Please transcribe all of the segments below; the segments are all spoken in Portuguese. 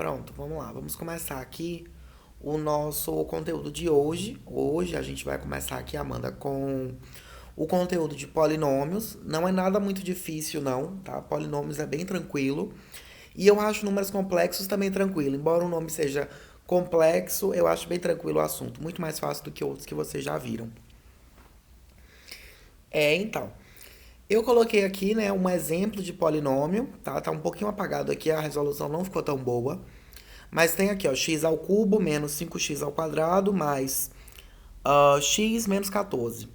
Pronto, vamos lá. Vamos começar aqui o nosso conteúdo de hoje. Hoje a gente vai começar aqui, Amanda, com o conteúdo de polinômios. Não é nada muito difícil, não, tá? Polinômios é bem tranquilo. E eu acho números complexos também tranquilo. Embora o nome seja complexo, eu acho bem tranquilo o assunto. Muito mais fácil do que outros que vocês já viram. Então. Eu coloquei aqui, né, um exemplo de polinômio, tá? Tá um pouquinho apagado aqui, a resolução não ficou tão boa. Mas tem aqui, ó, x ao cubo menos 5x ao quadrado mais x menos 14.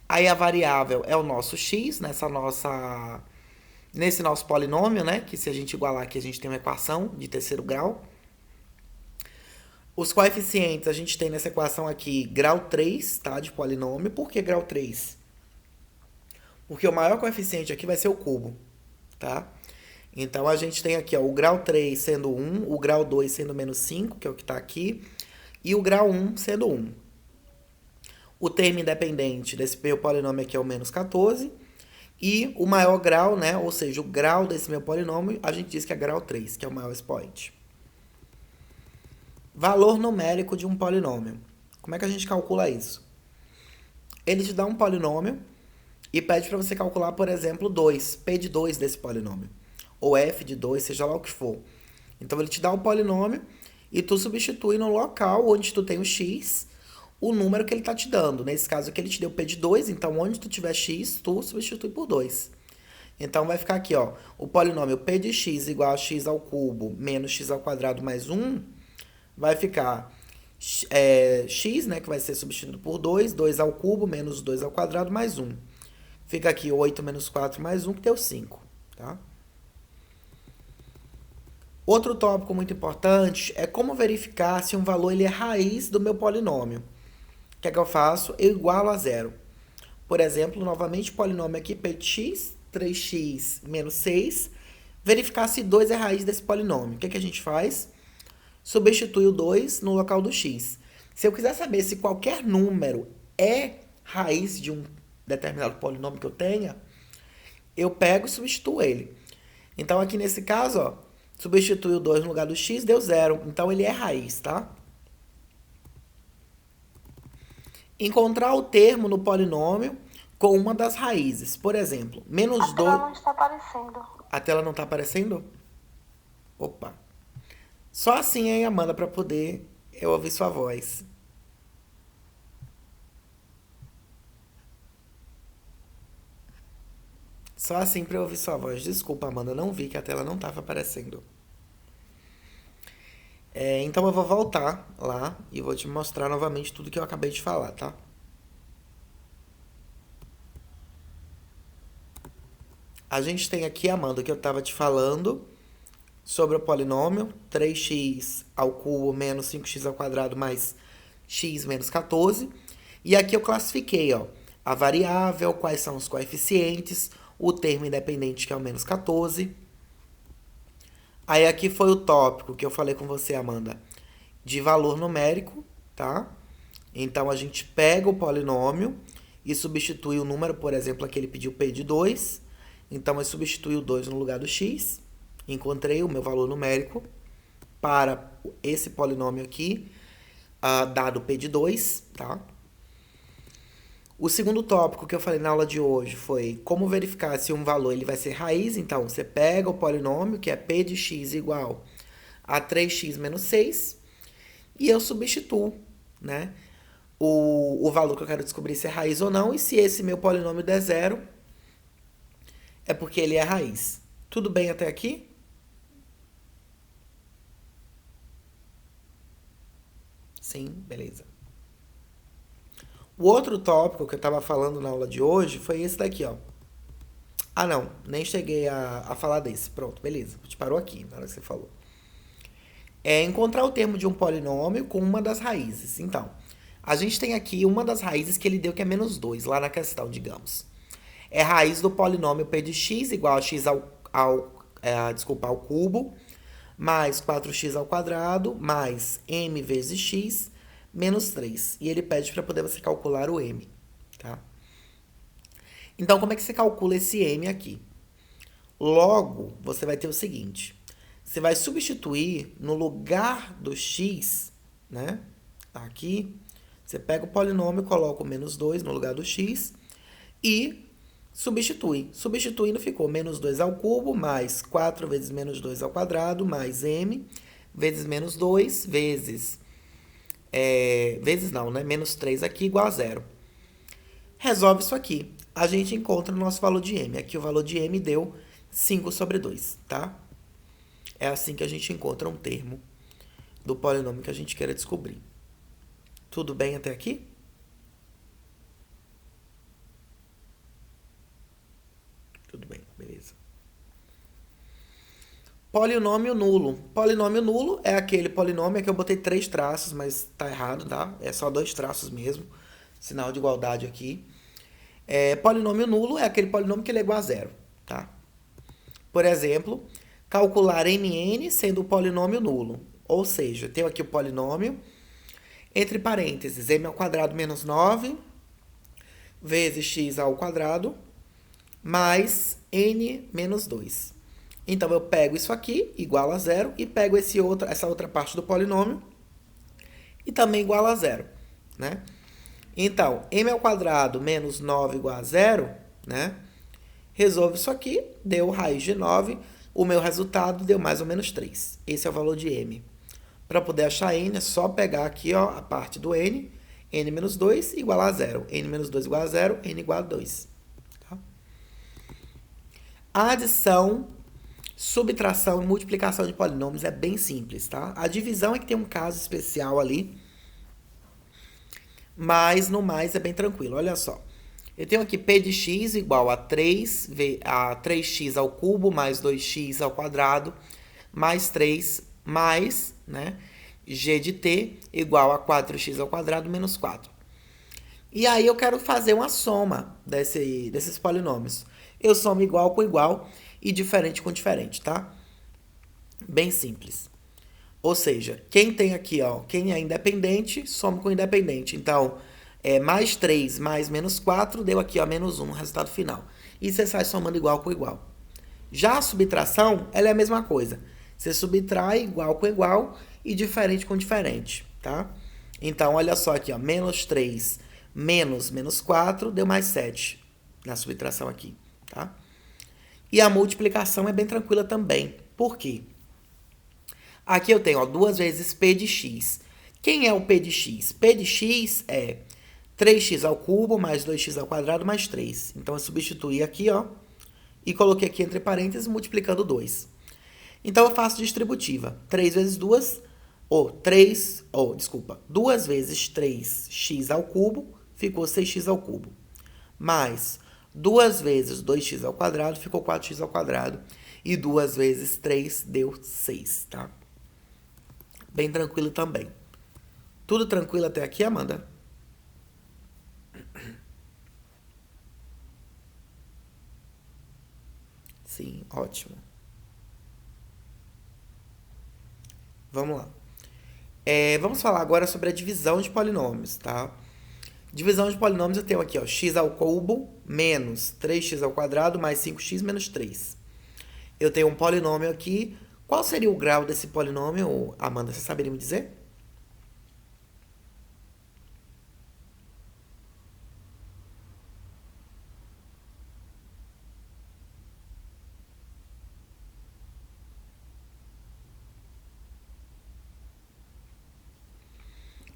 Aí a variável é o nosso x, nesse nosso polinômio, né? Que se a gente igualar aqui, a gente tem uma equação de terceiro grau. Os coeficientes, a gente tem nessa equação aqui grau 3, tá? De polinômio. Por que grau 3? Porque o maior coeficiente aqui vai ser o cubo, tá? Então, a gente tem aqui ó, o grau 3 sendo 1, o grau 2 sendo menos 5, que é o que está aqui, e o grau 1 sendo 1. O termo independente desse meu polinômio aqui é o menos 14, e o maior grau, né, ou seja, o grau desse meu polinômio, a gente diz que é grau 3, que é o maior expoente. Valor numérico de um polinômio. Como é que a gente calcula isso? Ele te dá um polinômio e pede para você calcular, por exemplo, 2, p de 2 desse polinômio. Ou f de 2, seja lá o que for. Então ele te dá um polinômio e tu substitui no local onde tu tem o x, o número que ele está te dando. Nesse caso aqui ele te deu p de 2, então onde tu tiver x, tu substitui por 2. Então vai ficar aqui, ó, o polinômio p de x igual a x ao cubo menos x ao quadrado mais 1, vai ficar x, né, que vai ser substituído por 2, 2 ao cubo menos 2 ao quadrado mais 1. Fica aqui 8 menos 4 mais 1, que deu 5, tá? Outro tópico muito importante é como verificar se um valor ele é raiz do meu polinômio. O que é que eu faço? Eu igualo a zero. Por exemplo, novamente, o polinômio aqui, p de x, 3x menos 6. Verificar se 2 é raiz desse polinômio. O que é que a gente faz? Substitui o 2 no local do x. Se eu quiser saber se qualquer número é raiz de um determinado polinômio que eu tenha, eu pego e substituo ele. Então, aqui nesse caso, ó, substitui o 2 no lugar do x, deu zero. Então, ele é raiz, tá? Encontrar o termo no polinômio com uma das raízes. Por exemplo, A menos tela 2. não está aparecendo. A tela não tá aparecendo? Opa. Só assim, hein, Amanda, para poder eu ouvir sua voz. Só assim para eu ouvir sua voz. Desculpa, Amanda, não vi que a tela não estava aparecendo. Então eu vou voltar lá e vou te mostrar novamente tudo que eu acabei de falar, tá? A gente tem aqui, Amanda, o que eu estava te falando sobre o polinômio 3x ao cubo menos 5x ao quadrado mais x menos 14. E aqui eu classifiquei, ó, a variável, quais são os coeficientes, o termo independente que é o menos 14. Aí aqui foi o tópico que eu falei com você, Amanda, de valor numérico, tá? Então a gente pega o polinômio e substitui o número, por exemplo, aqui ele pediu p de 2. Então eu substitui o 2 no lugar do x. Encontrei o meu valor numérico para esse polinômio aqui, dado p de 2, tá? O segundo tópico que eu falei na aula de hoje foi como verificar se um valor ele vai ser raiz. Então, você pega o polinômio, que é p de x igual a 3x menos 6, e eu substituo, né, o valor que eu quero descobrir se é raiz ou não, e se esse meu polinômio der zero, é porque ele é raiz. Tudo bem até aqui? Sim, beleza. O outro tópico que eu estava falando na aula de hoje foi esse daqui, ó. Ah, não, nem cheguei a falar desse. Pronto, beleza. Te parou aqui na hora que você falou. É encontrar o termo de um polinômio com uma das raízes. Então, a gente tem aqui uma das raízes que ele deu que é menos 2 lá na questão, digamos. É raiz do polinômio p de x igual a x ao cubo, mais 4x ao quadrado, mais m vezes x, menos 3. E ele pede para poder você calcular o m, tá? Então, como é que você calcula esse m aqui? Logo, você vai ter o seguinte. Você vai substituir no lugar do x, né? Aqui, você pega o polinômio, coloca o menos 2 no lugar do x e substitui. Substituindo ficou menos 2 ao cubo mais 4 vezes menos 2 ao quadrado mais m vezes menos 2 vezes... vezes não, né? Menos 3 aqui igual a zero. Resolve isso aqui. A gente encontra o nosso valor de m. Aqui o valor de m deu 5 sobre 2, tá? É assim que a gente encontra um termo do polinômio que a gente queira descobrir. Tudo bem até aqui? Tudo bem, beleza. Polinômio nulo. Polinômio nulo é aquele polinômio que eu botei 3 traços, mas tá errado, tá? É só 2 traços mesmo. Sinal de igualdade aqui. Polinômio nulo é aquele polinômio que ele é igual a zero, tá? Por exemplo, calcular mn sendo o polinômio nulo. Ou seja, tenho aqui o polinômio, entre parênteses, m ao quadrado menos 9 vezes x ao quadrado mais n menos 2. Então, eu pego isso aqui, igual a zero, e pego essa outra parte do polinômio, e também igual a zero, né? Então, m ao quadrado menos 9 igual a zero, né? Resolvo isso aqui, deu raiz de 9, o meu resultado deu mais ou menos 3. Esse é o valor de m. Para poder achar n, é só pegar aqui ó, a parte do n menos 2 igual a zero. N menos 2 igual a zero, n igual a 2. Tá? A adição, subtração e multiplicação de polinômios é bem simples, tá? A divisão é que tem um caso especial ali, mas no mais é bem tranquilo. Olha só. Eu tenho aqui p de x igual a 3x ao cubo mais 2x ao quadrado mais 3 mais, né, g de t igual a 4x ao quadrado menos 4. E aí eu quero fazer uma soma desses polinômios. Eu somo igual com igual e diferente com diferente, tá? Bem simples. Ou seja, quem tem aqui, ó, quem é independente, soma com independente. Então, mais 3 mais menos 4 deu aqui, ó, menos 1 no resultado final. E você sai somando igual com igual. Já a subtração, ela é a mesma coisa. Você subtrai igual com igual e diferente com diferente, tá? Então, olha só aqui, ó, menos 3 menos 4 deu mais 7 na subtração aqui, tá? E a multiplicação é bem tranquila também. Por quê? Aqui eu tenho, ó, 2 vezes p de x. Quem é o p de x? P de x é 3x ao cubo mais 2x ao quadrado mais 3. Então, eu substituí aqui, ó, e coloquei aqui entre parênteses, multiplicando 2. Então, eu faço distributiva. 2 vezes 3x ao cubo, ficou 6x ao cubo. Mais 2 vezes 2x ao quadrado, ficou 4x ao quadrado. E 2 vezes 3 deu 6, tá? Bem tranquilo também. Tudo tranquilo até aqui, Amanda? Sim, ótimo. Vamos lá. Vamos falar agora sobre a divisão de polinômios, tá? Divisão de polinômios eu tenho aqui, ó, x ao cubo menos 3x ao quadrado mais 5x menos 3. Eu tenho um polinômio aqui. Qual seria o grau desse polinômio, Amanda? Você saberia me dizer?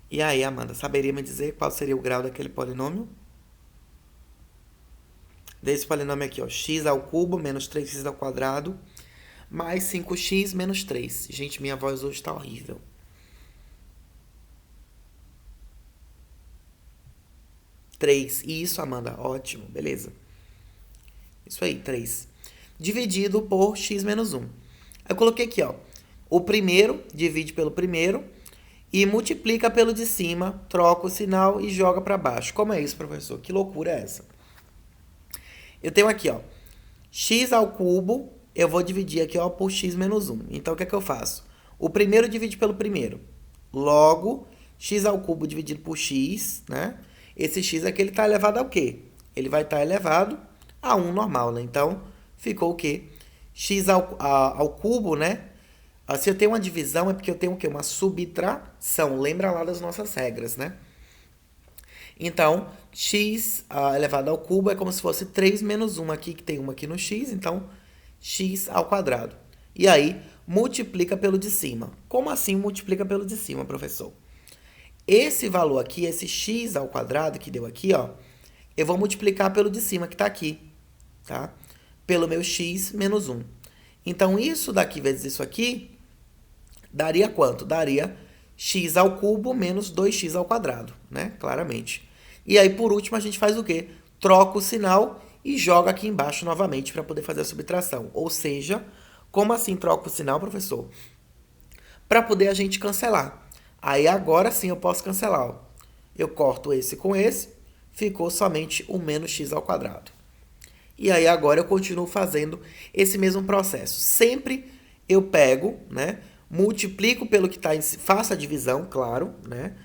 E aí, Amanda, saberia me dizer qual seria o grau daquele polinômio? Desse polinômio aqui, ó, x ao cubo menos 3x ao quadrado mais 5x menos 3. Gente, minha voz hoje tá horrível. 3. Isso, Amanda. Ótimo. Beleza. Isso aí, 3. Dividido por x menos 1. Eu coloquei aqui, ó. O primeiro divide pelo primeiro e multiplica pelo de cima, troca o sinal e joga para baixo. Como é isso, professor? Que loucura é essa? Eu tenho aqui, ó, x ao cubo, eu vou dividir aqui, ó, por x menos 1. Então, o que é que eu faço? O primeiro divide pelo primeiro. Logo, x ao cubo dividido por x, né? Esse x aqui, ele está elevado ao quê? Ele vai estar elevado a 1 normal, né? Então, ficou o quê? X ao cubo, né? Ó, se eu tenho uma divisão, é porque eu tenho o quê? Uma subtração. Lembra lá das nossas regras, né? Então, x elevado ao cubo é como se fosse 3 menos 1 aqui, que tem 1 aqui no x. Então, x ao quadrado. E aí, multiplica pelo de cima. Como assim multiplica pelo de cima, professor? Esse valor aqui, esse x ao quadrado que deu aqui, ó, eu vou multiplicar pelo de cima que está aqui, tá? Pelo meu x menos 1. Então, isso daqui vezes isso aqui, daria quanto? Daria x ao cubo menos 2x ao quadrado, né? Claramente. E aí, por último, a gente faz o quê? Troca o sinal e joga aqui embaixo novamente para poder fazer a subtração. Ou seja, como assim troca o sinal, professor? Para poder a gente cancelar. Aí agora sim eu posso cancelar. Ó. Eu corto esse com esse, ficou somente o menos x ao quadrado. E aí agora eu continuo fazendo esse mesmo processo. Sempre eu pego, né, multiplico pelo que está em... Faço a divisão, claro, né?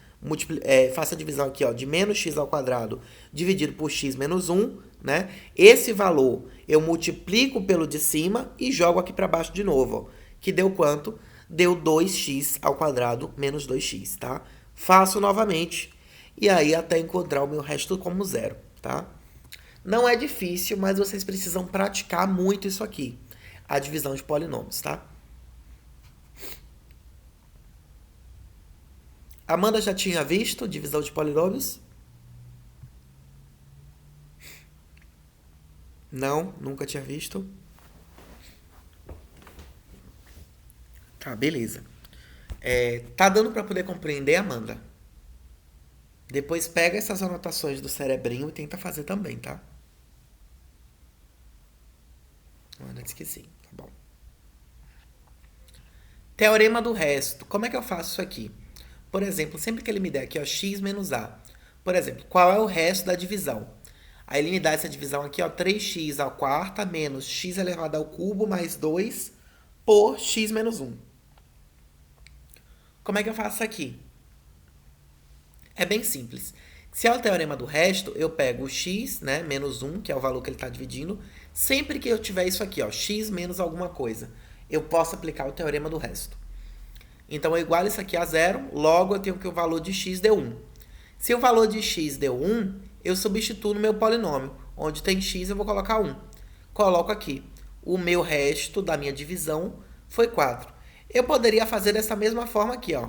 Faço a divisão aqui, ó, de menos x ao quadrado dividido por x menos 1, né? Esse valor eu multiplico pelo de cima e jogo aqui para baixo de novo, ó. Que deu quanto? Deu 2x ao quadrado menos 2x, tá? Faço novamente e aí até encontrar o meu resto como zero, tá? Não é difícil, mas vocês precisam praticar muito isso aqui, a divisão de polinômios, tá? Amanda já tinha visto divisão de polinômios? Não, nunca tinha visto. Tá, beleza. Tá dando para poder compreender, Amanda? Depois pega essas anotações do cerebrinho e tenta fazer também, tá? Amanda disse que sim, tá bom. Teorema do resto. Como é que eu faço isso aqui? Por exemplo, sempre que ele me der aqui, ó, x menos a. Por exemplo, qual é o resto da divisão? Aí ele me dá essa divisão aqui, ó, 3x à quarta menos x elevado ao cubo mais 2 por x menos 1. Como é que eu faço isso aqui? É bem simples. Se é o teorema do resto, eu pego o x, né, menos 1, que é o valor que ele está dividindo. Sempre que eu tiver isso aqui, ó, x menos alguma coisa, eu posso aplicar o teorema do resto. Então, eu igualo isso aqui a zero, logo eu tenho que o valor de x deu 1. Se o valor de x deu 1, eu substituo no meu polinômio. Onde tem x, eu vou colocar 1. Coloco aqui. O meu resto da minha divisão foi 4. Eu poderia fazer dessa mesma forma aqui, ó.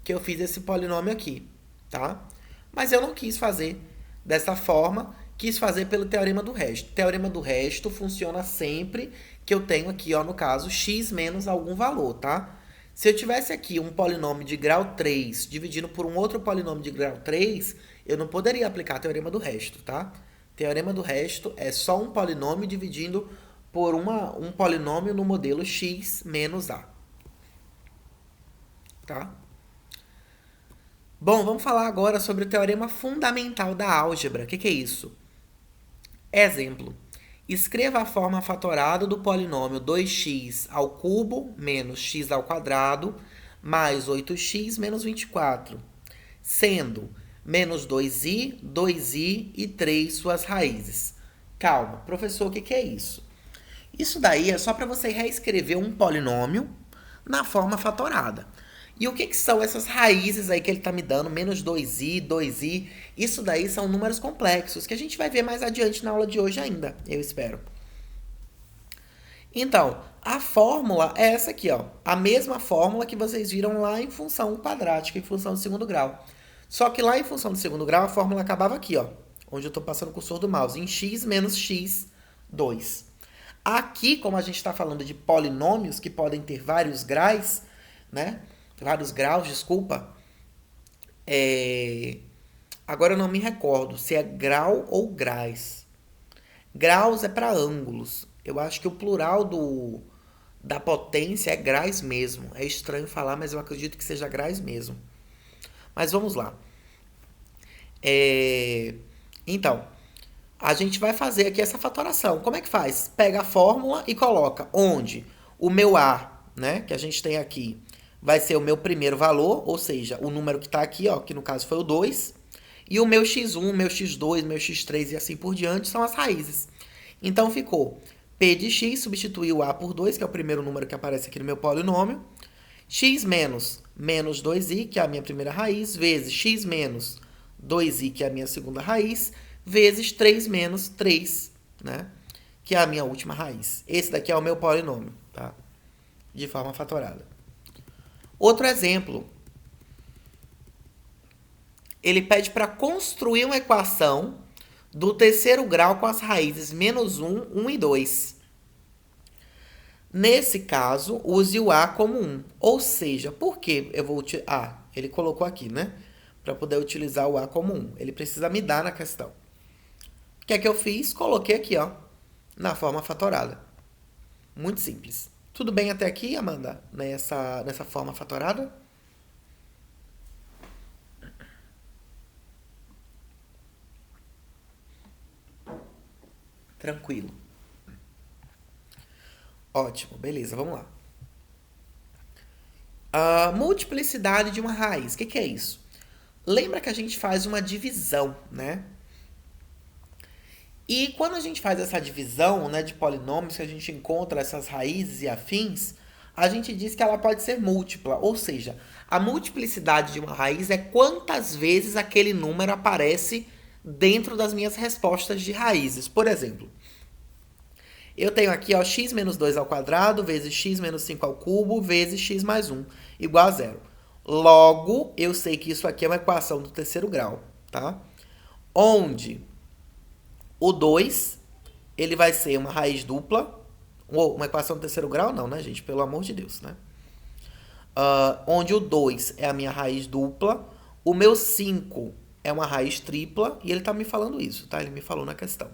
Que eu fiz esse polinômio aqui, tá? Mas eu não quis fazer dessa forma, quis fazer pelo teorema do resto. O teorema do resto funciona sempre que eu tenho aqui, ó, no caso, x menos algum valor, tá? Se eu tivesse aqui um polinômio de grau 3 dividindo por um outro polinômio de grau 3, eu não poderia aplicar teorema do resto, tá? Teorema do resto é só um polinômio dividindo por um polinômio no modelo x menos a. Tá? Bom, vamos falar agora sobre o teorema fundamental da álgebra. O que é isso? Exemplo. Escreva a forma fatorada do polinômio 2x ao cubo menos x ao quadrado mais 8x menos 24, sendo menos 2i, 2i e 3 suas raízes. Calma, professor, o que é isso? Isso daí é só para você reescrever um polinômio na forma fatorada. E o que são essas raízes aí que ele está me dando? Menos 2i, 2i. Isso daí são números complexos, que a gente vai ver mais adiante na aula de hoje ainda, eu espero. Então, a fórmula é essa aqui, ó. A mesma fórmula que vocês viram lá em função quadrática, em função do segundo grau. Só que lá em função do segundo grau, a fórmula acabava aqui, ó. Onde eu estou passando o cursor do mouse, em x menos x2. Aqui, como a gente está falando de polinômios que podem ter vários graus, né? Vários graus, desculpa. Agora eu não me recordo se é grau ou graus. Graus é para ângulos. Eu acho que o plural da potência é graus mesmo. É estranho falar, mas eu acredito que seja graus mesmo. Mas vamos lá. Então, a gente vai fazer aqui essa fatoração. Como é que faz? Pega a fórmula e coloca onde o meu A, né, que a gente tem aqui, vai ser o meu primeiro valor, ou seja, o número que está aqui, ó, que no caso foi o 2, e o meu x1, meu x2, meu x3 e assim por diante são as raízes. Então ficou P de x, substituir o a por 2, que é o primeiro número que aparece aqui no meu polinômio. X menos menos 2i, que é a minha primeira raiz, vezes x menos 2i, que é a minha segunda raiz, vezes 3 menos 3, né? Que é a minha última raiz. Esse daqui é o meu polinômio, tá? De forma fatorada. Outro exemplo. Ele pede para construir uma equação do terceiro grau com as raízes menos 1, 1 e 2. Nesse caso, use o a como 1. Ou seja, por que eu vou utilizar... ele colocou aqui, né? Para poder utilizar o a como 1. Ele precisa me dar na questão. O que é que eu fiz? Coloquei aqui, ó, na forma fatorada. Muito simples. Tudo bem até aqui, Amanda? Nessa forma fatorada? Tranquilo. Ótimo, beleza, vamos lá. A multiplicidade de uma raiz, o que é isso? Lembra que a gente faz uma divisão, né? E quando a gente faz essa divisão, né, de polinômios, que a gente encontra essas raízes e afins, a gente diz que ela pode ser múltipla. Ou seja, a multiplicidade de uma raiz é quantas vezes aquele número aparece dentro das minhas respostas de raízes. Por exemplo, eu tenho aqui, ó, x menos 2 ao quadrado vezes x menos 5 ao cubo vezes x mais 1 igual a zero. Logo, eu sei que isso aqui é uma equação do terceiro grau, tá? Onde o 2, ele vai ser uma raiz dupla, ou uma equação do terceiro grau não, né, gente? Pelo amor de Deus, né? Onde o 2 é a minha raiz dupla, o meu 5 é uma raiz tripla, e ele tá me falando isso, tá? Ele me falou na questão.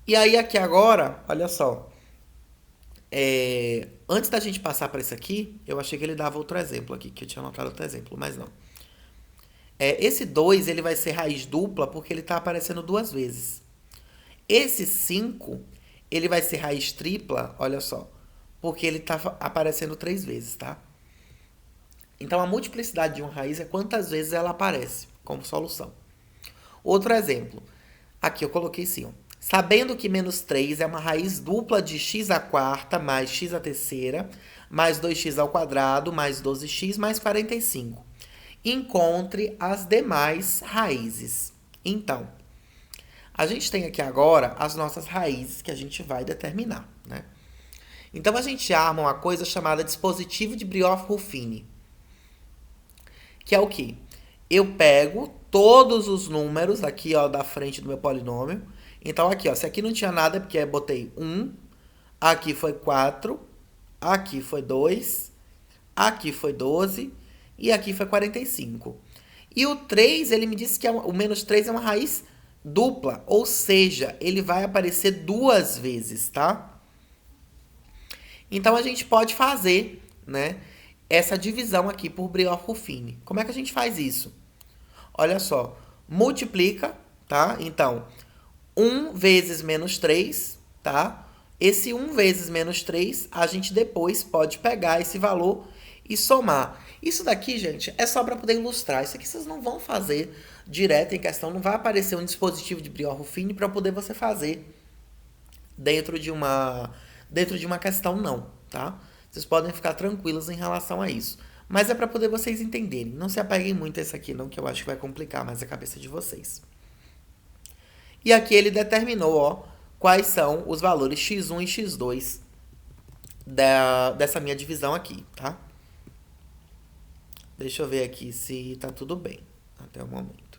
E aí aqui agora, olha só, antes da gente passar para isso aqui, eu achei que ele dava outro exemplo aqui, que eu tinha anotado outro exemplo, mas não. Esse 2, ele vai ser raiz dupla porque ele está aparecendo duas vezes. Esse 5, ele vai ser raiz tripla, olha só, porque ele está aparecendo 3 vezes, tá? Então, a multiplicidade de uma raiz é quantas vezes ela aparece como solução. Outro exemplo. Aqui eu coloquei assim, ó. Sabendo que menos 3 é uma raiz dupla de x à quarta mais x à terceira, mais 2x ao quadrado, mais 12x, mais 45. Encontre as demais raízes. Então, a gente tem aqui agora as nossas raízes que a gente vai determinar, né? Então, a gente arma uma coisa chamada dispositivo de Brioff-Ruffini. Que é o quê? Eu pego todos os números aqui, ó, da frente do meu polinômio. Então, aqui, ó, se aqui não tinha nada, é porque eu botei 1, aqui foi 4, aqui foi 2, aqui foi 12 e aqui foi 45. E o 3, ele me disse que o menos 3 é uma raiz dupla, ou seja, ele vai aparecer duas vezes, tá? Então, a gente pode fazer, né, essa divisão aqui por Brioff-Ruffini. Como é que a gente faz isso? Olha só, multiplica, tá? Então, 1 vezes menos 3, tá? Esse 1 vezes menos 3, a gente depois pode pegar esse valor e somar. Isso daqui, gente, é só para poder ilustrar. Isso aqui vocês não vão fazer direto em questão. Não vai aparecer um dispositivo de Brioff-Ruffini para poder você fazer dentro de uma questão, não, tá? Vocês podem ficar tranquilos em relação a isso. Mas é para poder vocês entenderem. Não se apeguem muito a esse aqui, não, que eu acho que vai complicar mais a cabeça de vocês. E aqui ele determinou, ó, quais são os valores x1 e x2 dessa minha divisão aqui, tá? Deixa eu ver aqui se tá tudo bem até o momento.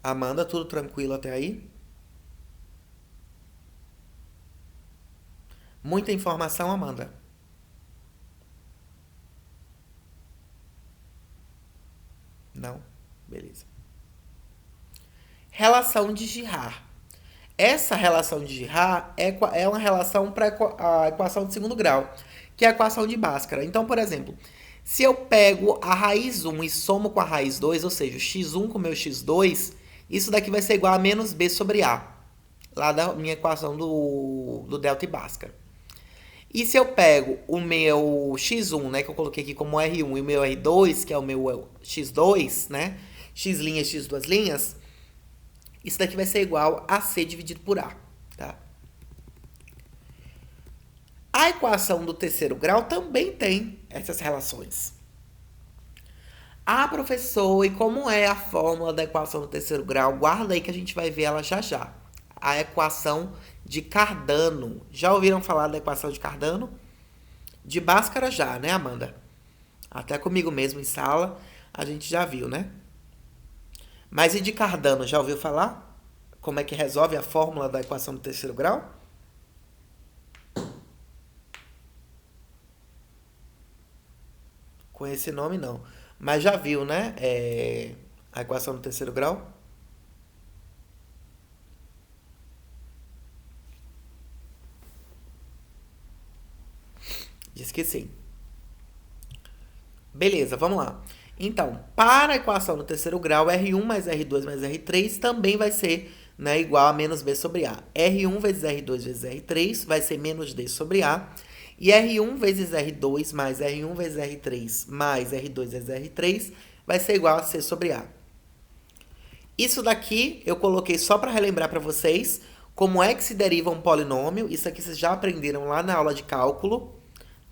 Amanda, tudo tranquilo até aí? Muita informação, Amanda? Não? Beleza. Relação de Girard. Essa relação de Girard é uma relação para a equação de segundo grau, que é a equação de Bhaskara. Então, por exemplo, se eu pego a raiz 1 e somo com a raiz 2, ou seja, o x1 com o meu x2, isso daqui vai ser igual a menos b sobre a, lá da minha equação do delta e Bhaskara. E se eu pego o meu x1, né, que eu coloquei aqui como R1, e o meu R2, que é o meu x2, x' e x duas linhas, isso daqui vai ser igual a C dividido por A, A equação do terceiro grau também tem essas relações. Ah, professor, e como é a fórmula da equação do terceiro grau? Guarda aí que a gente vai ver ela já já. A equação de Cardano. Já ouviram falar da equação de Cardano? De Bhaskara já, né, Amanda? Até comigo mesmo em sala a gente já viu, né? Mas e de Cardano, já ouviu falar? Como é que resolve a fórmula da equação do terceiro grau? Com esse nome não. Mas já viu, né? A equação do terceiro grau? Diz que sim. Beleza, vamos lá. Então, para a equação do terceiro grau, R1 mais R2 mais R3 também vai ser, né, igual a menos B sobre A. R1 vezes R2 vezes R3 vai ser menos D sobre A. E R1 vezes R2 mais R1 vezes R3 mais R2 vezes R3 vai ser igual a C sobre A. Isso daqui eu coloquei só para relembrar para vocês como é que se deriva um polinômio. Isso aqui vocês já aprenderam lá na aula de cálculo.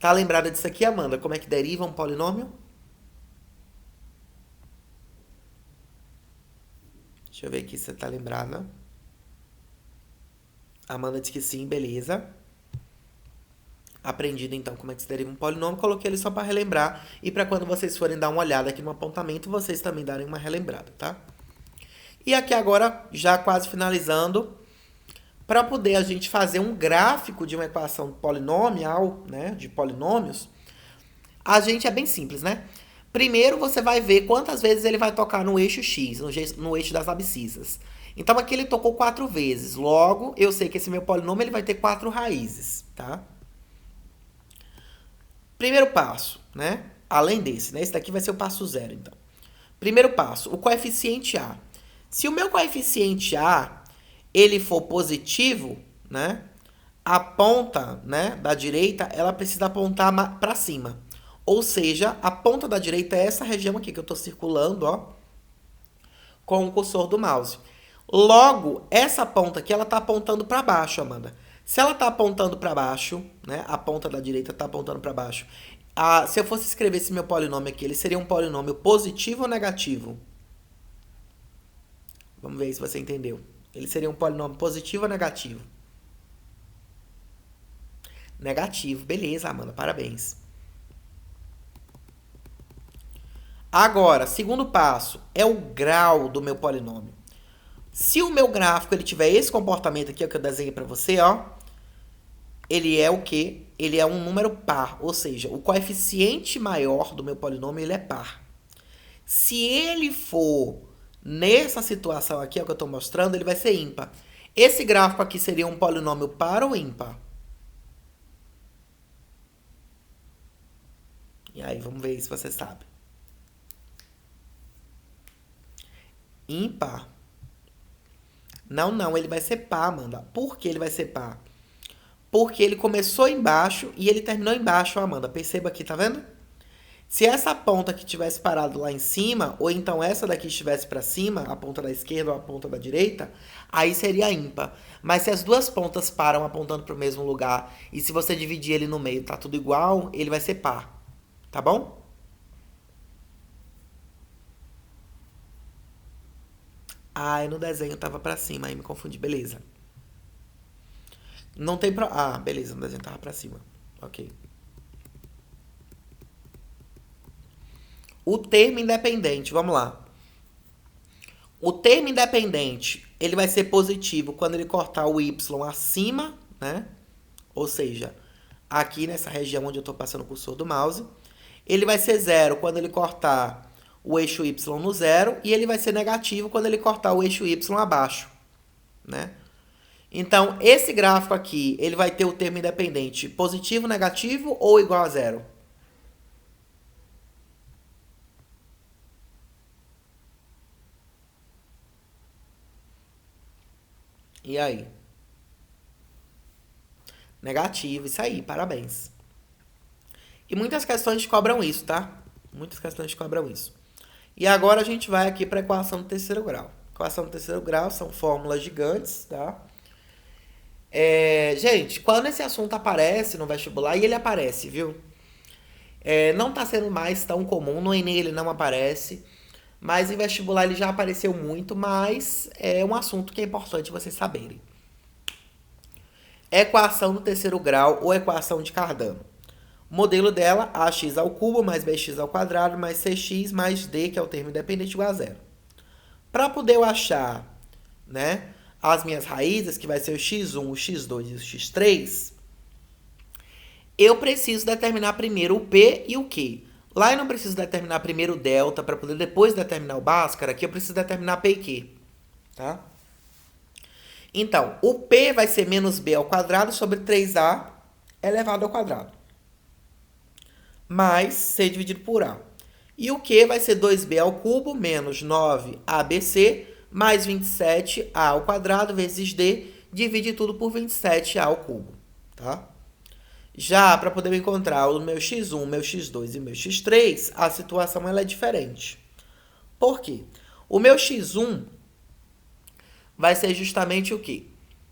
Tá lembrada disso aqui, Amanda? Como é que deriva um polinômio? Deixa eu ver aqui se você tá lembrada. Amanda disse que sim, beleza. Aprendido então como é que se deriva um polinômio, coloquei ele só para relembrar e para quando vocês forem dar uma olhada aqui no apontamento, vocês também darem uma relembrada, tá? E aqui agora, já quase finalizando, para poder a gente fazer um gráfico de uma equação polinomial, né, de polinômios, a gente é bem simples, né? Primeiro você vai ver quantas vezes ele vai tocar no eixo X, no eixo das abscissas. Então aqui ele tocou 4 vezes. Logo, eu sei que esse meu polinômio ele vai ter 4 raízes, tá? Primeiro passo, né? Além desse, né? Esse daqui vai ser o passo zero, então. Primeiro passo, o coeficiente A. Se o meu coeficiente A ele for positivo, né? A ponta, né, da direita, ela precisa apontar para cima. Ou seja, a ponta da direita é essa região aqui que eu estou circulando, ó, com o cursor do mouse. Logo, essa ponta aqui, ela está apontando para baixo, Amanda. Se ela está apontando para baixo, né, a ponta da direita está apontando para baixo. Se eu fosse escrever esse meu polinômio aqui, ele seria um polinômio positivo ou negativo? Vamos ver se você entendeu. Ele seria um polinômio positivo ou negativo? Negativo. Beleza, Amanda, parabéns. Agora, segundo passo, é o grau do meu polinômio. Se o meu gráfico ele tiver esse comportamento aqui, ó, que eu desenhei para você, ó, ele é o quê? Ele é um número par, ou seja, o coeficiente maior do meu polinômio ele é par. Se ele for nessa situação aqui, ó, que eu estou mostrando, ele vai ser ímpar. Esse gráfico aqui seria um polinômio par ou ímpar? E aí, vamos ver se você sabe. Ímpar. Não, ele vai ser par, Amanda. Por que ele vai ser par? Porque ele começou embaixo e ele terminou embaixo, Amanda. Perceba aqui, tá vendo? Se essa ponta aqui tivesse parado lá em cima, ou então essa daqui estivesse para cima, a ponta da esquerda ou a ponta da direita, aí seria ímpar. Mas se as duas pontas param apontando para o mesmo lugar, e se você dividir ele no meio, tá tudo igual, ele vai ser par. Tá bom? Ah, no desenho tava para cima, aí me confundi. Beleza. Não tem pro... Ah, beleza, no desenho tava para cima. Ok. O termo independente, vamos lá. O termo independente, ele vai ser positivo quando ele cortar o y acima, né? Ou seja, aqui nessa região onde eu estou passando o cursor do mouse. Ele vai ser zero quando ele cortar o eixo y no zero. E ele vai ser negativo quando ele cortar o eixo y abaixo, né? Então, esse gráfico aqui, ele vai ter o termo independente positivo, negativo ou igual a zero? E aí? Negativo, isso aí, parabéns. E muitas questões cobram isso, tá? Muitas questões cobram isso. E agora a gente vai aqui para a equação do terceiro grau. Equação do terceiro grau são fórmulas gigantes, tá? Gente, quando esse assunto aparece no vestibular, e ele aparece, viu? Não tá sendo mais tão comum, no Enem ele não aparece, mas em vestibular ele já apareceu muito, mas é um assunto que é importante vocês saberem. Equação do terceiro grau ou equação de Cardano. O modelo dela, ax ao cubo mais bx ao quadrado mais cx mais d, que é o termo independente, igual a zero. Para poder eu achar, né, as minhas raízes, que vai ser o x1, o x2 e o x3, eu preciso determinar primeiro o P e o Q. Lá eu não preciso determinar primeiro o delta para poder depois determinar o Bhaskara. Aqui eu preciso determinar P e Q. Tá? Então, o P vai ser menos B ao quadrado sobre 3A elevado ao quadrado. Mais C dividido por A. E o Q vai ser 2B ao cubo menos 9ABC mais 27A ao quadrado vezes D. Divide tudo por 27A ao cubo. Tá? Já para poder encontrar o meu x1, o meu x2 e o meu x3, a situação ela é diferente. Por quê? O meu x1 vai ser justamente o quê?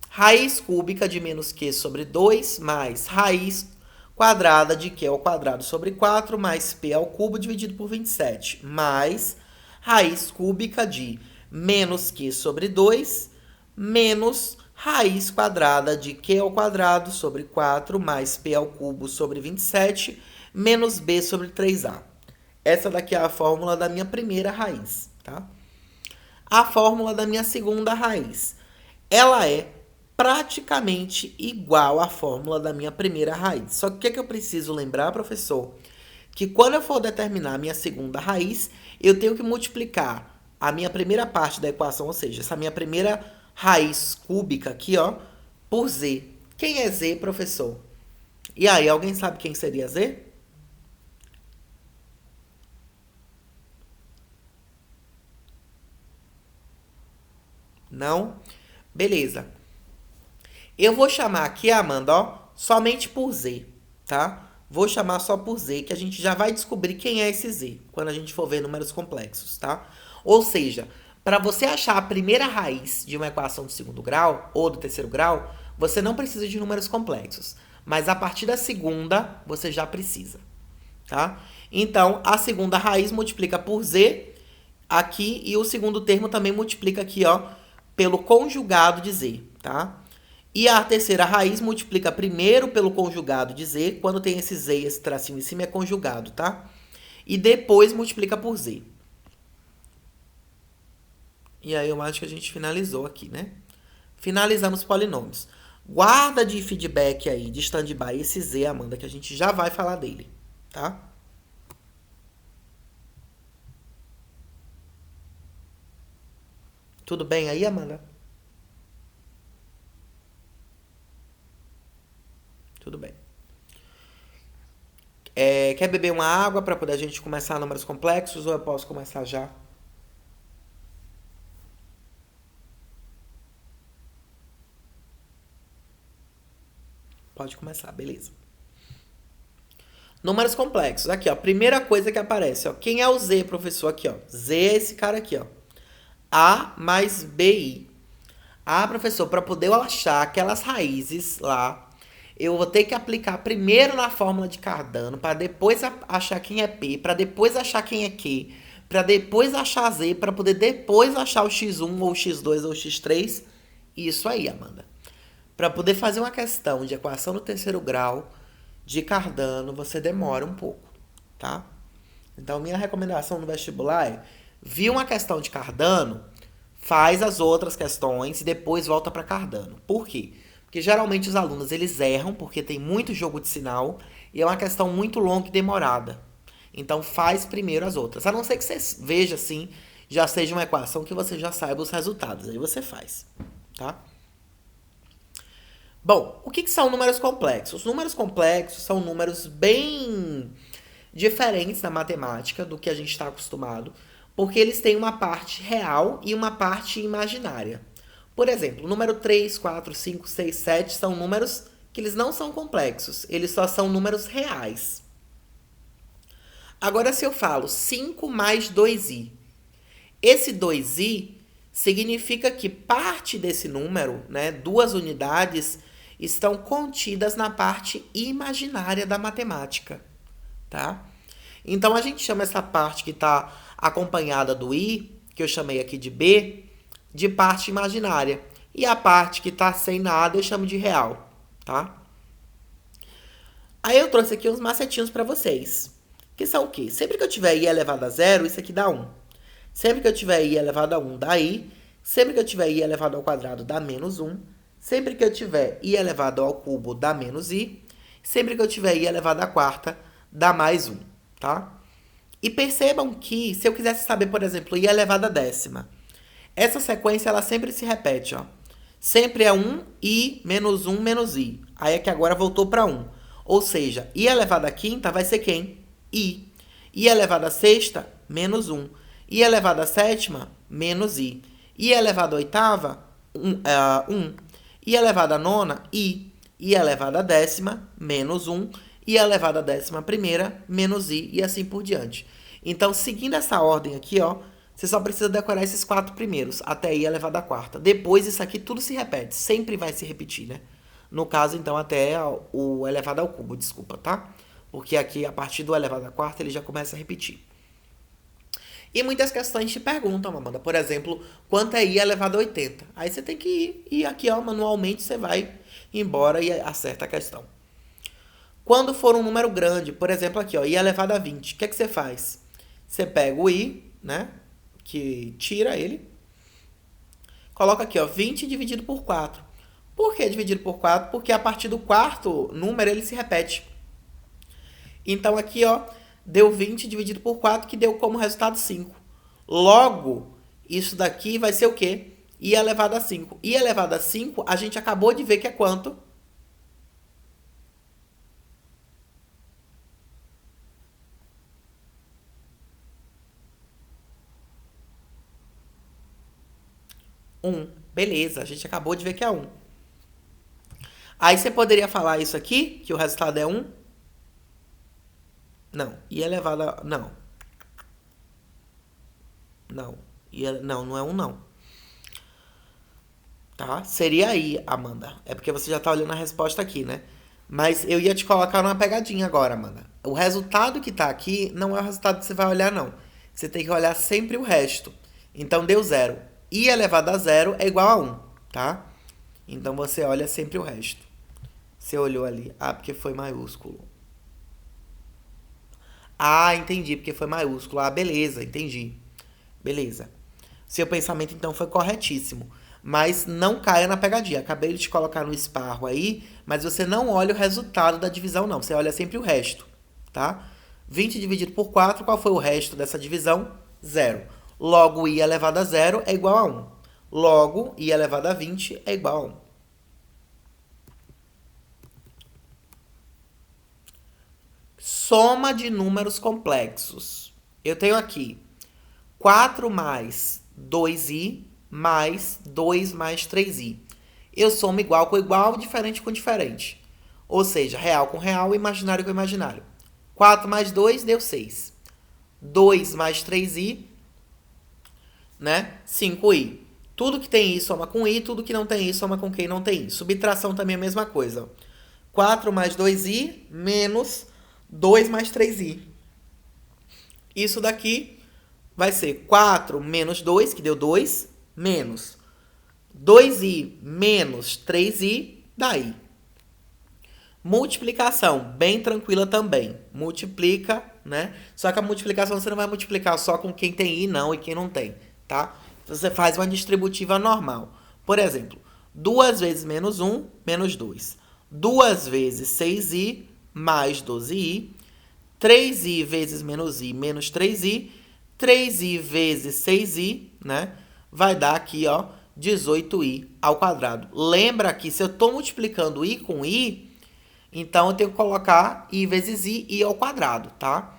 Raiz cúbica de menos q sobre 2 mais raiz quadrada de q ao quadrado sobre 4 mais p ao cubo dividido por 27 mais raiz cúbica de menos q sobre 2 menos raiz quadrada de q ao quadrado sobre 4 mais p ao cubo sobre 27 menos b sobre 3a. Essa daqui é a fórmula da minha primeira raiz, tá? A fórmula da minha segunda raiz, ela é praticamente igual à fórmula da minha primeira raiz. Só que o que eu preciso lembrar, professor? Que quando eu for determinar a minha segunda raiz, eu tenho que multiplicar a minha primeira parte da equação, ou seja, essa minha primeira raiz cúbica aqui, ó, por z. Quem é z, professor? E aí, alguém sabe quem seria z? Não? Beleza. Eu vou chamar aqui, Amanda, ó, somente por z, tá? Vou chamar só por z, que a gente já vai descobrir quem é esse z, quando a gente for ver números complexos, tá? Ou seja, para você achar a primeira raiz de uma equação do segundo grau ou do terceiro grau, você não precisa de números complexos. Mas a partir da segunda, você já precisa, tá? Então, a segunda raiz multiplica por z aqui e o segundo termo também multiplica aqui, ó, pelo conjugado de z, tá? E a terceira raiz multiplica primeiro pelo conjugado de z, quando tem esse z e esse tracinho em cima é conjugado, tá? E depois multiplica por z. E aí eu acho que a gente finalizou aqui, né? Finalizamos os polinômios. Guarda de feedback aí, de stand-by, esse z, Amanda, que a gente já vai falar dele, tá? Tudo bem aí, Amanda? Tudo bem. Quer beber uma água para poder a gente começar números complexos ou eu posso começar já? Pode começar, beleza. Números complexos. Aqui, ó. Primeira coisa que aparece, ó. Quem é o Z, professor? Aqui, ó. Z é esse cara aqui, ó. A mais BI. Ah, professor, para poder eu achar aquelas raízes lá, eu vou ter que aplicar primeiro na fórmula de Cardano, para depois achar quem é P, para depois achar quem é Q, para depois achar Z, para poder depois achar o X1 ou o X2 ou o X3. Isso aí, Amanda. Para poder fazer uma questão de equação no terceiro grau de Cardano, você demora um pouco, tá? Então, minha recomendação no vestibular é: viu uma questão de Cardano, faz as outras questões e depois volta para Cardano. Por quê? Porque geralmente os alunos eles erram porque tem muito jogo de sinal e é uma questão muito longa e demorada. Então, faz primeiro as outras. A não ser que você veja assim, já seja uma equação que você já saiba os resultados. Aí você faz, tá? Bom, o que são números complexos? Os números complexos são números bem diferentes na matemática do que a gente está acostumado, porque eles têm uma parte real e uma parte imaginária. Por exemplo, o número 3, 4, 5, 6, 7 são números que eles não são complexos, eles só são números reais. Agora, se eu falo 5 mais 2i, esse 2i significa que parte desse número, né, duas unidades, estão contidas na parte imaginária da matemática, tá? Então, a gente chama essa parte que está acompanhada do i, que eu chamei aqui de b, de parte imaginária. E a parte que está sem nada eu chamo de real, tá? Aí eu trouxe aqui uns macetinhos para vocês. Que são o quê? Sempre que eu tiver i elevado a zero, isso aqui dá 1. Sempre que eu tiver i elevado a 1, dá i. Sempre que eu tiver i elevado ao quadrado, dá menos 1. Sempre que eu tiver i elevado ao cubo, dá menos i. Sempre que eu tiver i elevado à quarta, dá mais 1, tá? E percebam que, se eu quisesse saber, por exemplo, i elevado à décima, essa sequência, ela sempre se repete, ó. Sempre é 1, i, menos 1, menos i. Aí é que agora voltou para 1. Ou seja, i elevado à quinta vai ser quem? I. I elevado à sexta, menos 1. I elevado à sétima, menos i. I elevado à oitava, 1. I elevado à nona, i. I elevado à décima, menos 1. I elevado à décima primeira, menos i, e assim por diante. Então, seguindo essa ordem aqui, ó, você só precisa decorar esses 4 primeiros, até i elevado à quarta. Depois, isso aqui tudo se repete, sempre vai se repetir, né? No caso, então, até o elevado ao cubo, desculpa, tá? Porque aqui, a partir do elevado à quarta, ele já começa a repetir. E muitas questões te perguntam, Amanda, por exemplo, quanto é i elevado a 80? Aí você tem que ir aqui, ó, manualmente, você vai embora e acerta a questão. Quando for um número grande, por exemplo, aqui, ó, i elevado a 20, o que é que você faz? Você pega o i, né, que tira ele, coloca aqui, ó, 20 dividido por 4. Por que dividido por 4? Porque a partir do quarto número ele se repete. Então aqui, ó, deu 20 dividido por 4, que deu como resultado 5. Logo, isso daqui vai ser o quê? I elevado a 5. I elevado a 5, a gente acabou de ver que é quanto? Beleza, a gente acabou de ver que é 1. Aí você poderia falar isso aqui, que o resultado é 1? Não. I elevado a... Não. Não. Não é 1, não. Tá? Seria aí, Amanda. É porque você já tá olhando a resposta aqui, né? Mas eu ia te colocar numa pegadinha agora, Amanda. O resultado que tá aqui não é o resultado que você vai olhar, não. Você tem que olhar sempre o resto. Então, deu 0. I elevado a 0 é igual a 1, tá? Então, você olha sempre o resto. Você olhou ali. Ah, porque foi maiúsculo. Ah, entendi, porque foi maiúsculo. Ah, beleza, entendi. Beleza. Seu pensamento, então, foi corretíssimo. Mas não caia na pegadinha. Acabei de te colocar no esparro aí, mas você não olha o resultado da divisão, não. Você olha sempre o resto, tá? 20 dividido por 4, qual foi o resto dessa divisão? 0. Logo, i elevado a 0 é igual a 1. Logo, i elevado a 20 é igual a 1. Soma de números complexos. Eu tenho aqui 4 mais 2i mais 2 mais 3i. Eu somo igual com igual, diferente com diferente. Ou seja, real com real, imaginário com imaginário. 4 mais 2 deu 6. 2 mais 3i, né? 5i. Tudo que tem i soma com i, tudo que não tem i soma com quem não tem i. Subtração também é a mesma coisa. 4 mais 2i menos 2 mais 3i. Isso daqui vai ser 4 menos 2, que deu 2, menos 2i menos 3i, dá i. Multiplicação, bem tranquila também. Multiplica, né? Só que a multiplicação você não vai multiplicar só com quem tem i, não, e quem não tem, tá? Você faz uma distributiva normal. Por exemplo, 2 vezes menos 1, menos 2. 2 vezes 6i, mais 12i. 3i vezes menos i, menos 3i. 3i vezes 6i, né? Vai dar aqui, ó, 18i ao quadrado. Lembra que se eu estou multiplicando i com i, então eu tenho que colocar i vezes i ao quadrado, tá?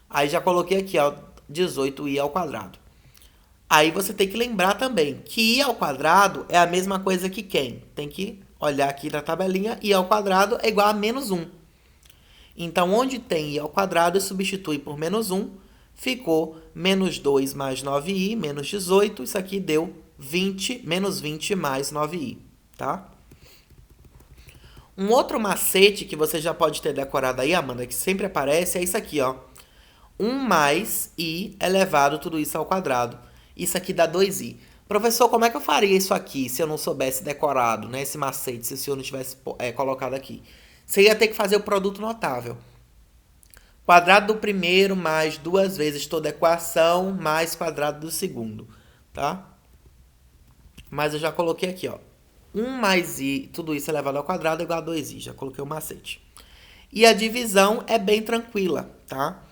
Aí já coloquei aqui, ó, 18i ao quadrado. Aí você tem que lembrar também que i ao quadrado é a mesma coisa que quem? Tem que olhar aqui na tabelinha, i ao quadrado é igual a menos 1. Então, onde tem i ao quadrado, eu substitui por menos 1. Ficou menos 2 mais 9i, menos 18. Isso aqui deu 20, menos 20 mais 9i, tá? Um outro macete que você já pode ter decorado aí, Amanda, que sempre aparece, é isso aqui, ó. 1 mais i elevado tudo isso ao quadrado. Isso aqui dá 2i. Professor, como é que eu faria isso aqui se eu não soubesse decorado, né? Esse macete, se o senhor não tivesse colocado aqui? Você ia ter que fazer o produto notável. Quadrado do primeiro mais 2 vezes toda a equação mais quadrado do segundo, tá? Mas eu já coloquei aqui, ó. 1 mais i, tudo isso elevado ao quadrado é igual a 2i. Já coloquei o macete. E a divisão é bem tranquila, tá?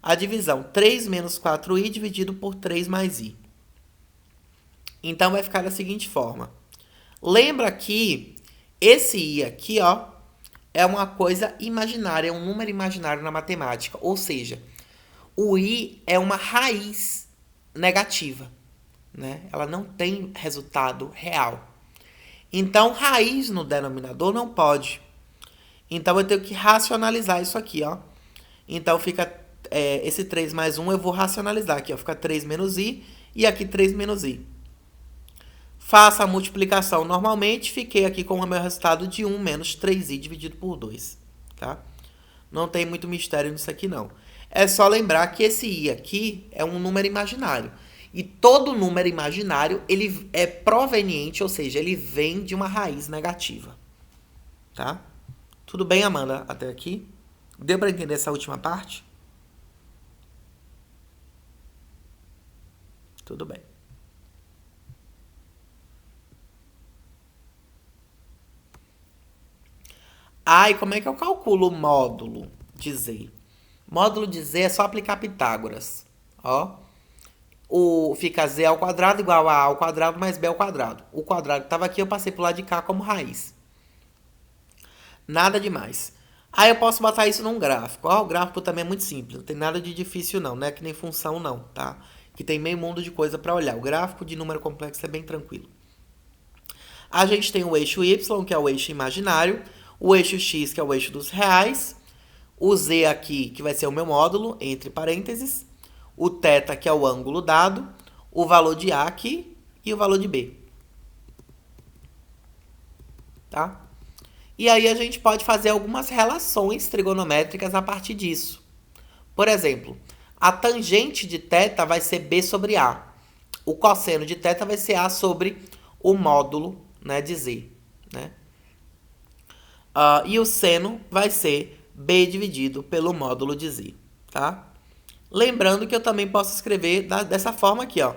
A divisão 3 menos 4i dividido por 3 mais i. Então vai ficar da seguinte forma. Lembra que esse i aqui, ó, é uma coisa imaginária, é um número imaginário na matemática. Ou seja, o i é uma raiz negativa, né? Ela não tem resultado real. Então, raiz no denominador não pode. Então, eu tenho que racionalizar isso aqui, ó. Então, fica esse 3 mais 1 eu vou racionalizar aqui, ó. Fica 3 menos i e aqui 3 menos i. Faça a multiplicação normalmente, fiquei aqui com o meu resultado de 1 menos 3i dividido por 2, tá? Não tem muito mistério nisso aqui, não. É só lembrar que esse i aqui é um número imaginário. E todo número imaginário, ele é proveniente, ou seja, ele vem de uma raiz negativa, tá? Tudo bem, Amanda, até aqui? Deu para entender essa última parte? Tudo bem. Ah, e como é que eu calculo o módulo de z? Módulo de z é só aplicar Pitágoras. Ó, fica z ao quadrado igual a ao quadrado mais b ao quadrado. O quadrado que estava aqui eu passei para o lado de cá como raiz. Nada demais. Aí eu posso botar isso num gráfico. Ó, o gráfico também é muito simples, não tem nada de difícil não, não é que nem função não, tá? Que tem meio mundo de coisa para olhar. O gráfico de número complexo é bem tranquilo. A gente tem o eixo y, que é o eixo imaginário, o eixo x, que é o eixo dos reais, o z aqui, que vai ser o meu módulo, entre parênteses, o θ, que é o ângulo dado, o valor de a aqui e o valor de b. Tá? E aí a gente pode fazer algumas relações trigonométricas a partir disso. Por exemplo, a tangente de θ vai ser b sobre a. O cosseno de θ vai ser a sobre o módulo, né, de z. Né? E o seno vai ser b dividido pelo módulo de z. Tá? Lembrando que eu também posso escrever dessa forma aqui, ó.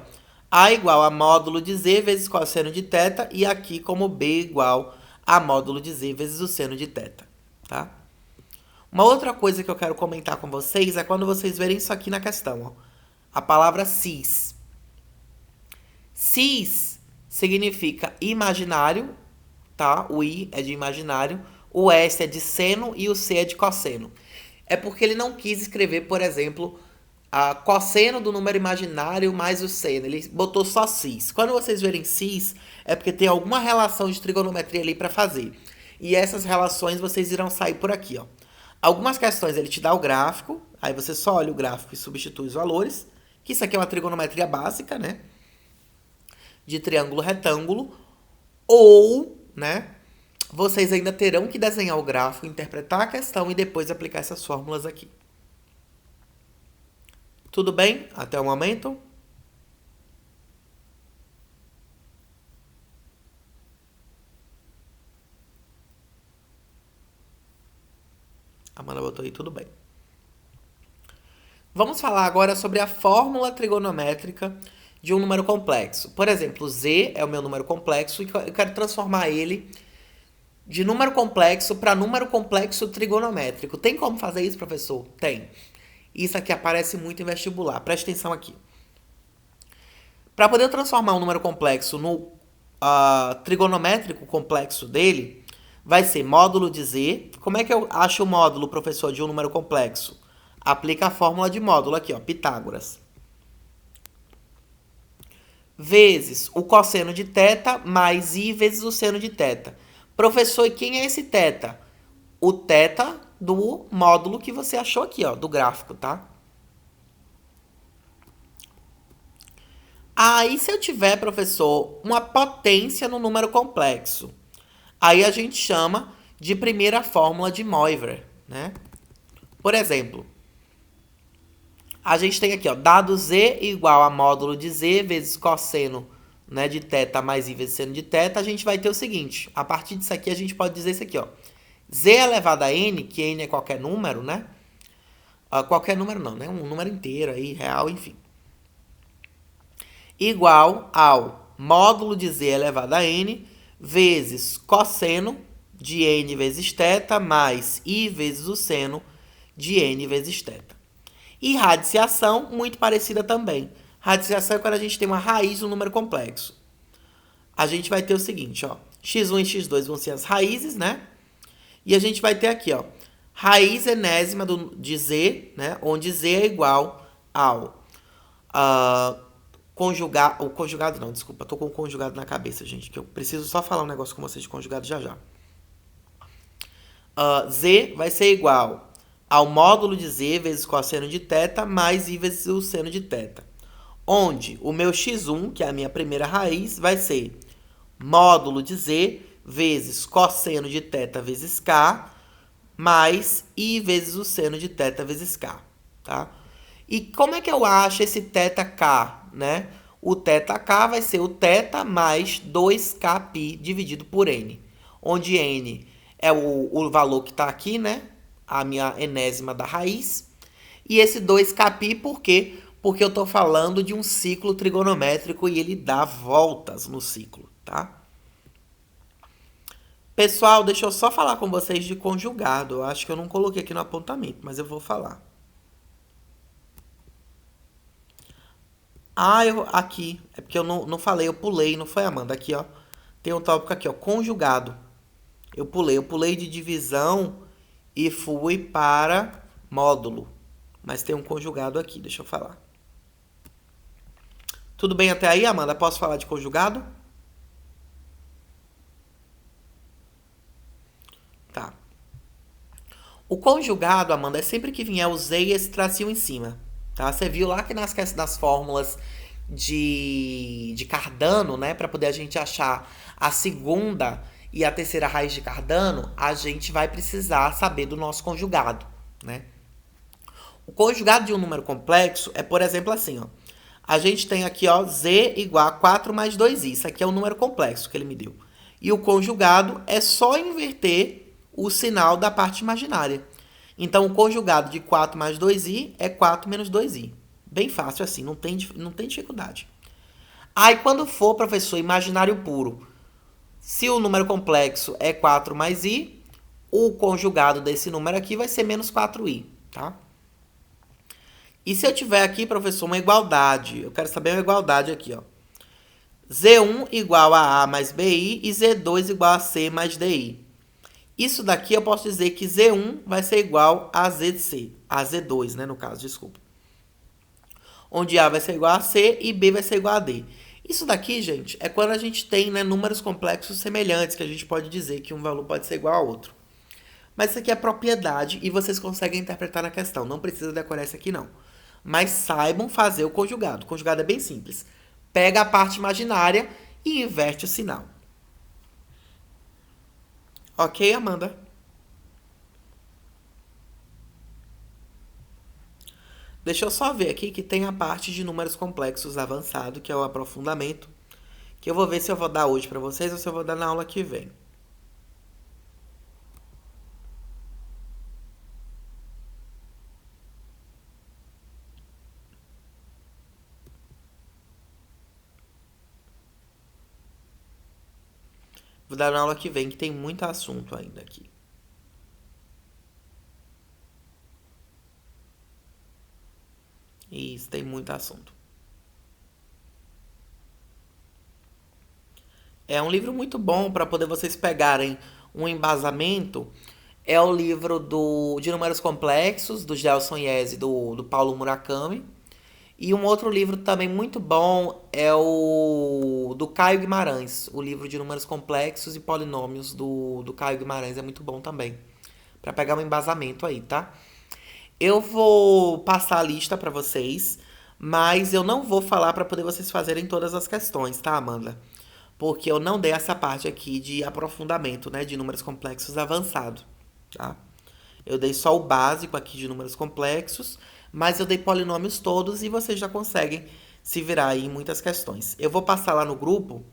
A igual a módulo de z vezes cosseno de θ e aqui como b igual a módulo de z vezes o seno de θ, tá? Uma outra coisa que eu quero comentar com vocês é quando vocês verem isso aqui na questão, ó. A palavra cis. Cis significa imaginário, tá? O i é de imaginário, o s é de seno e o c é de cosseno. É porque ele não quis escrever, por exemplo, a cosseno do número imaginário mais o seno. Ele botou só cis. Quando vocês verem cis, é porque tem alguma relação de trigonometria ali para fazer. E essas relações vocês irão sair por aqui, ó. Algumas questões ele te dá o gráfico, aí você só olha o gráfico e substitui os valores, que isso aqui é uma trigonometria básica, né? De triângulo retângulo. Ou, né? Vocês ainda terão que desenhar o gráfico, interpretar a questão e depois aplicar essas fórmulas aqui. Tudo bem? Até o momento? A Amanda botou aí, tudo bem. Vamos falar agora sobre a fórmula trigonométrica de um número complexo. Por exemplo, z é o meu número complexo e eu quero transformar ele de número complexo para número complexo trigonométrico. Tem como fazer isso, professor? Tem. Isso aqui aparece muito em vestibular. Preste atenção aqui. Para poder transformar um número complexo no trigonométrico complexo dele, vai ser módulo de z. Como é que eu acho o módulo, professor, de um número complexo? Aplica a fórmula de módulo aqui, ó, Pitágoras. Vezes o cosseno de θ mais i vezes o seno de θ. Professor, e quem é esse θ? O θ do módulo que você achou aqui, ó, do gráfico, tá? Aí, se eu tiver, professor, uma potência no número complexo, aí a gente chama de primeira fórmula de Moivre, né? Por exemplo, a gente tem aqui, ó, dado z igual a módulo de z vezes cosseno, né, de θ mais i vezes seno de θ, a gente vai ter o seguinte. A partir disso aqui, a gente pode dizer isso aqui, ó. Z elevado a n, que n é qualquer número, né? Qualquer número não, né? Um número inteiro aí, real, enfim. Igual ao módulo de z elevado a n vezes cosseno de n vezes θ mais i vezes o seno de n vezes θ. E radiciação, muito parecida também. Radiciação é quando a gente tem uma raiz no número complexo. A gente vai ter o seguinte, ó. x1 e x2 vão ser as raízes, né? E a gente vai ter aqui, ó, raiz enésima de z, né? Onde z é igual ao conjugado... O conjugado não, desculpa. Tô com o conjugado na cabeça, gente. Que eu preciso só falar um negócio com vocês de conjugado já já. Z vai ser igual ao módulo de z vezes cosseno de θ mais i vezes o seno de θ. Onde o meu x1, que é a minha primeira raiz, vai ser módulo de z vezes cosseno de θ vezes k mais i vezes o seno de θ vezes k, tá? E como é que eu acho esse θk, né? O θk vai ser o θ mais 2kπ dividido por n, onde n é o valor que está aqui, né? A minha enésima da raiz. E esse 2kπ, por quê? Porque eu estou falando de um ciclo trigonométrico e ele dá voltas no ciclo, tá? Pessoal, deixa eu só falar com vocês de conjugado. Eu acho que eu não coloquei aqui no apontamento, mas eu vou falar. Aqui. É porque eu não falei, eu pulei, não foi, Amanda? Aqui, ó. Tem um tópico aqui, ó. Conjugado. Eu pulei de divisão e fui para módulo. Mas tem um conjugado aqui, deixa eu falar. Tudo bem até aí, Amanda? Posso falar de conjugado? Tá. O conjugado, Amanda, é sempre que vier o z e esse tracinho em cima. Tá? Você viu lá que nas fórmulas de Cardano, né? Para poder a gente achar a segunda e a terceira raiz de Cardano, a gente vai precisar saber do nosso conjugado, né? O conjugado de um número complexo é, por exemplo, assim, ó. A gente tem aqui, ó, z igual a 4 mais 2i. Isso aqui é um número complexo que ele me deu. E o conjugado é só inverter o sinal da parte imaginária. Então, o conjugado de 4 mais 2i é 4 menos 2i. Bem fácil assim, não tem dificuldade. Aí, quando for, professor, imaginário puro, se o número complexo é 4 mais i, o conjugado desse número aqui vai ser menos 4i, tá? E se eu tiver aqui, professor, uma igualdade, eu quero saber uma igualdade aqui, ó. Z1 igual a mais BI e Z2 igual a C mais DI. Isso daqui eu posso dizer que Z1 vai ser igual a ZC, a Z2, né, no caso, desculpa. Onde A vai ser igual a C e B vai ser igual a D. Isso daqui, gente, é quando a gente tem, né, números complexos semelhantes, que a gente pode dizer que um valor pode ser igual a outro. Mas isso aqui é propriedade e vocês conseguem interpretar na questão. Não precisa decorar isso aqui, não. Mas saibam fazer o conjugado. O conjugado é bem simples. Pega a parte imaginária e inverte o sinal. Ok, Amanda? Deixa eu só ver aqui que tem a parte de números complexos avançado, que é o aprofundamento, que eu vou ver se eu vou dar hoje para vocês ou se eu vou dar na aula que vem. Vou dar na aula que vem, que tem muito assunto ainda aqui. Isso, tem muito assunto. É um livro muito bom para poder vocês pegarem um embasamento. É o livro de Números Complexos, do Gelson Yes e do Paulo Murakami. E um outro livro também muito bom é o do Caio Guimarães, o livro de Números Complexos e Polinômios do Caio Guimarães é muito bom também, para pegar um embasamento aí, tá? Eu vou passar a lista para vocês, mas eu não vou falar para poder vocês fazerem todas as questões, tá, Amanda? porque eu não dei essa parte aqui de aprofundamento, né, de números complexos avançado, tá? Eu dei só o básico aqui de números complexos, mas eu dei polinômios todos e vocês já conseguem se virar aí em muitas questões. Eu vou passar lá no grupo.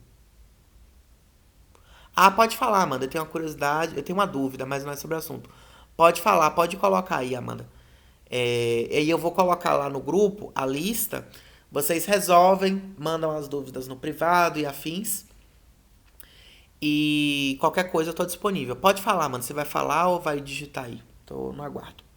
Ah, pode falar, Amanda. Eu tenho uma curiosidade, eu tenho uma dúvida, mas não é sobre o assunto. Pode falar, pode colocar aí, Amanda. E aí eu vou colocar lá no grupo a lista. Vocês resolvem, mandam as dúvidas no privado e afins. E qualquer coisa eu tô disponível. Pode falar, mano. Você vai falar ou vai digitar aí? Tô no aguardo.